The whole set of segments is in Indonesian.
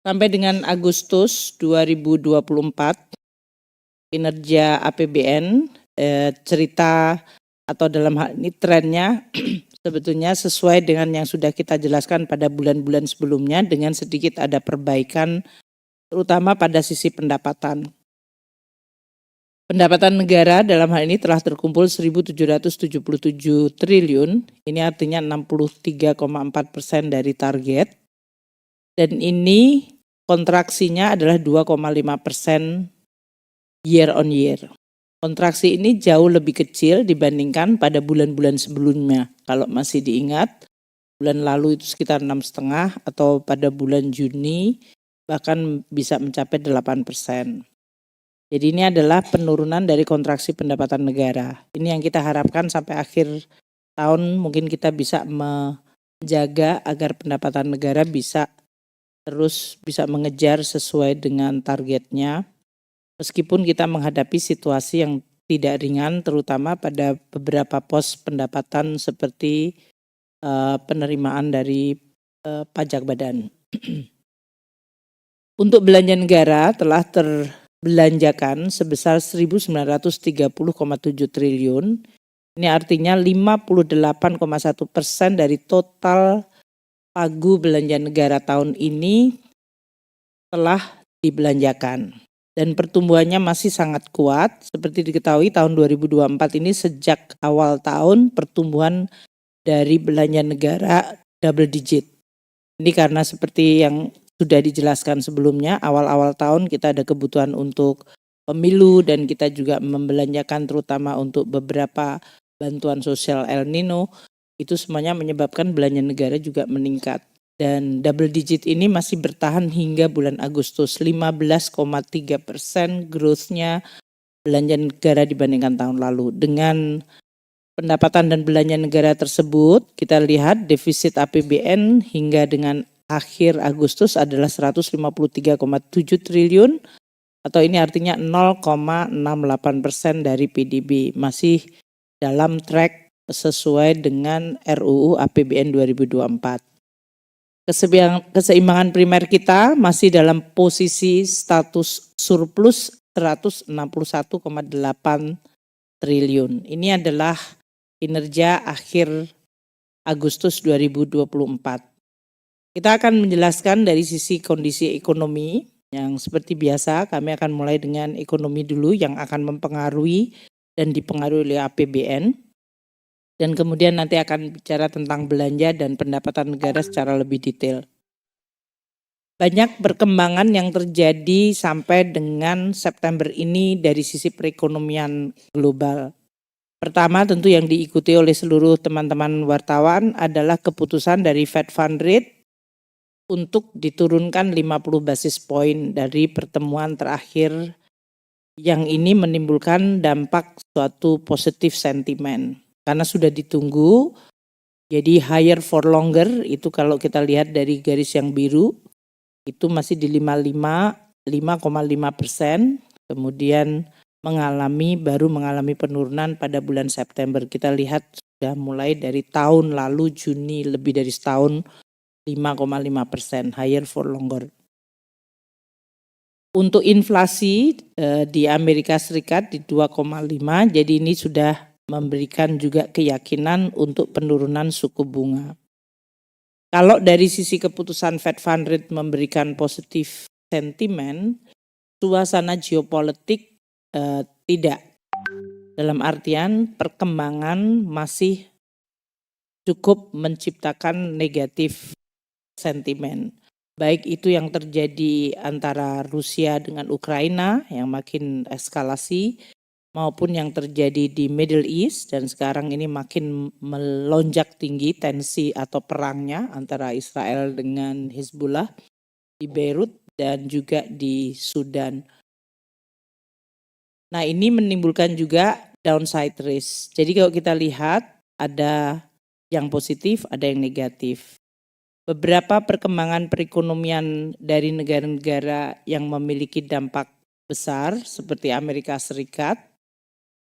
Sampai dengan Agustus 2024, kinerja APBN cerita atau dalam hal ini trennya sebetulnya sesuai dengan yang sudah kita jelaskan pada bulan-bulan sebelumnya dengan sedikit ada perbaikan terutama pada sisi pendapatan. Pendapatan negara dalam hal ini telah terkumpul 1.777 triliun, ini artinya 63,4% dari target. Dan ini kontraksinya adalah 2,5% year on year. Kontraksi ini jauh lebih kecil dibandingkan pada bulan-bulan sebelumnya. Kalau masih diingat, bulan lalu itu sekitar 6,5 atau pada bulan Juni bahkan bisa mencapai 8%. Jadi ini adalah penurunan dari kontraksi pendapatan negara. Ini yang kita harapkan sampai akhir tahun mungkin kita bisa menjaga agar pendapatan negara bisa terus bisa mengejar sesuai dengan targetnya. Meskipun kita menghadapi situasi yang tidak ringan terutama pada beberapa pos pendapatan seperti penerimaan dari pajak badan. Untuk belanja negara telah terbelanjakan sebesar 1.930,7 triliun. Ini artinya 58,1% dari total pagu belanja negara tahun ini telah dibelanjakan. Dan pertumbuhannya masih sangat kuat. Seperti diketahui tahun 2024 ini sejak awal tahun pertumbuhan dari belanja negara double digit. Ini karena seperti yang sudah dijelaskan sebelumnya, awal-awal tahun kita ada kebutuhan untuk pemilu dan kita juga membelanjakan terutama untuk beberapa bantuan sosial El Nino. Itu semuanya menyebabkan belanja negara juga meningkat. Dan double digit ini masih bertahan hingga bulan Agustus, 15,3% growth-nya belanja negara dibandingkan tahun lalu. Dengan pendapatan dan belanja negara tersebut, kita lihat defisit APBN hingga dengan akhir Agustus adalah 153,7 triliun atau ini artinya 0,68% dari PDB, masih dalam track sesuai dengan RUU APBN 2024. Keseimbangan primer kita masih dalam posisi status surplus 161,8 triliun. Ini adalah kinerja akhir Agustus 2024. Kita akan menjelaskan dari sisi kondisi ekonomi yang seperti biasa kami akan mulai dengan ekonomi dulu yang akan mempengaruhi dan dipengaruhi oleh APBN. Dan kemudian nanti akan bicara tentang belanja dan pendapatan negara secara lebih detail. Banyak perkembangan yang terjadi sampai dengan September ini dari sisi perekonomian global. Pertama tentu yang diikuti oleh seluruh teman-teman wartawan adalah keputusan dari Fed Fund Rate untuk diturunkan 50 basis point dari pertemuan terakhir yang ini menimbulkan dampak suatu positif sentimen. Karena sudah ditunggu, jadi higher for longer itu kalau kita lihat dari garis yang biru, itu masih di 5,5%, kemudian baru mengalami penurunan pada bulan September. Kita lihat sudah mulai dari tahun lalu Juni lebih dari setahun 5,5%, higher for longer. Untuk inflasi di Amerika Serikat di 2,5, jadi ini sudah memberikan juga keyakinan untuk penurunan suku bunga. Kalau dari sisi keputusan Fed Fund Rate memberikan positif sentimen, suasana geopolitik tidak. Dalam artian perkembangan masih cukup menciptakan negatif sentimen. Baik itu yang terjadi antara Rusia dengan Ukraina yang makin eskalasi maupun yang terjadi di Middle East dan sekarang ini makin melonjak tinggi tensi atau perangnya antara Israel dengan Hizbullah di Beirut dan juga di Sudan. Nah, ini menimbulkan juga downside risk. Jadi kalau kita lihat ada yang positif, ada yang negatif. Beberapa perkembangan perekonomian dari negara-negara yang memiliki dampak besar seperti Amerika Serikat,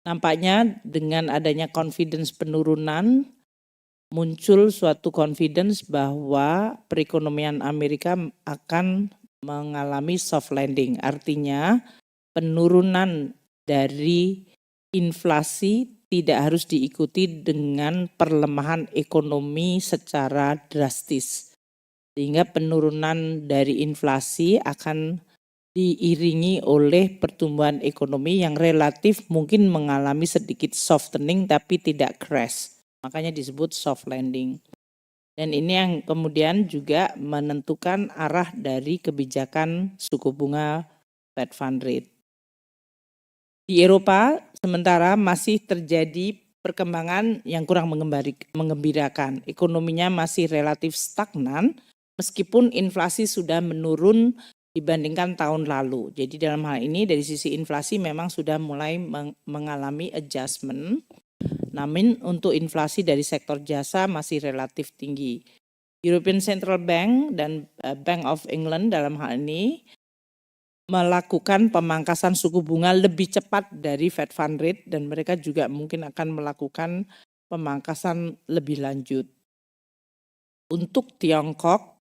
nampaknya dengan adanya confidence penurunan, muncul suatu confidence bahwa perekonomian Amerika akan mengalami soft landing, artinya penurunan dari inflasi tidak harus diikuti dengan perlemahan ekonomi secara drastis. Sehingga penurunan dari inflasi akan diiringi oleh pertumbuhan ekonomi yang relatif mungkin mengalami sedikit softening tapi tidak crash. Makanya disebut soft landing. Dan ini yang kemudian juga menentukan arah dari kebijakan suku bunga Fed Fund Rate. Di Eropa sementara masih terjadi perkembangan yang kurang mengembirakan. Ekonominya masih relatif stagnan meskipun inflasi sudah menurun dibandingkan tahun lalu. Jadi dalam hal ini dari sisi inflasi memang sudah mulai mengalami adjustment. Namun untuk inflasi dari sektor jasa masih relatif tinggi. European Central Bank dan Bank of England dalam hal ini melakukan pemangkasan suku bunga lebih cepat dari Fed Fund Rate dan mereka juga mungkin akan melakukan pemangkasan lebih lanjut. Untuk Tiongkok,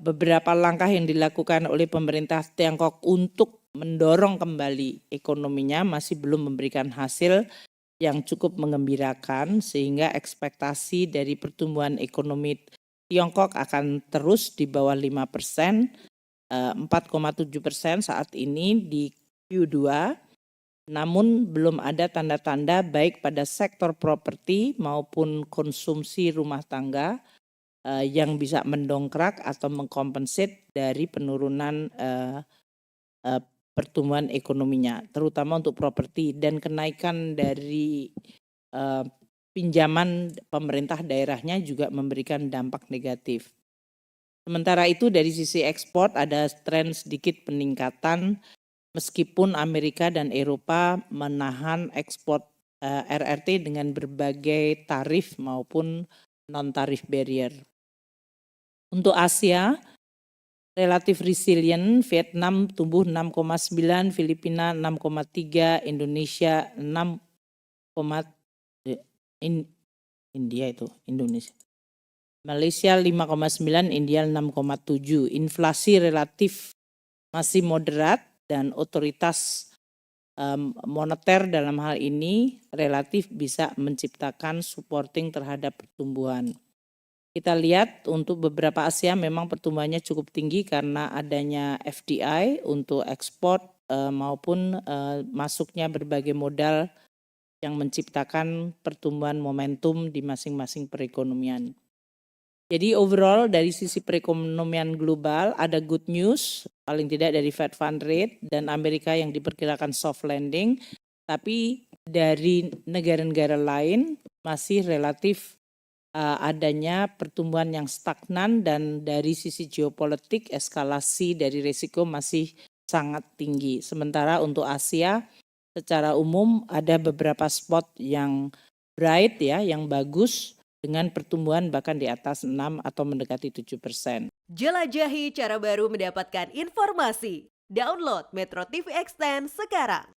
beberapa langkah yang dilakukan oleh pemerintah Tiongkok untuk mendorong kembali ekonominya masih belum memberikan hasil yang cukup mengembirakan sehingga ekspektasi dari pertumbuhan ekonomi Tiongkok akan terus di bawah 5%, 4,7% saat ini di Q2, namun belum ada tanda-tanda baik pada sektor properti maupun konsumsi rumah tangga yang bisa mendongkrak atau mengkompensate dari penurunan pertumbuhan ekonominya, terutama untuk properti dan kenaikan dari pinjaman pemerintah daerahnya juga memberikan dampak negatif. Sementara itu dari sisi ekspor ada tren sedikit peningkatan meskipun Amerika dan Eropa menahan ekspor RRT dengan berbagai tarif maupun non-tarif barrier. Untuk Asia, relatif resilient, Vietnam tumbuh 6,9, Filipina 6,3, Indonesia 6, Indonesia. Malaysia 5,9, India 6,7. Inflasi relatif masih moderat dan otoritas moneter dalam hal ini relatif bisa menciptakan supporting terhadap pertumbuhan. Kita lihat untuk beberapa Asia memang pertumbuhannya cukup tinggi karena adanya FDI untuk ekspor maupun masuknya berbagai modal yang menciptakan pertumbuhan momentum di masing-masing perekonomian. Jadi overall dari sisi perekonomian global ada good news, paling tidak dari Fed Fund Rate dan Amerika yang diperkirakan soft landing, tapi dari negara-negara lain masih relatif adanya pertumbuhan yang stagnan dan dari sisi geopolitik eskalasi dari risiko masih sangat tinggi. Sementara untuk Asia secara umum ada beberapa spot yang bright ya, yang bagus dengan pertumbuhan bahkan di atas 6 atau mendekati 7%. Jelajahi cara baru mendapatkan informasi. Download Metro TV Extend sekarang.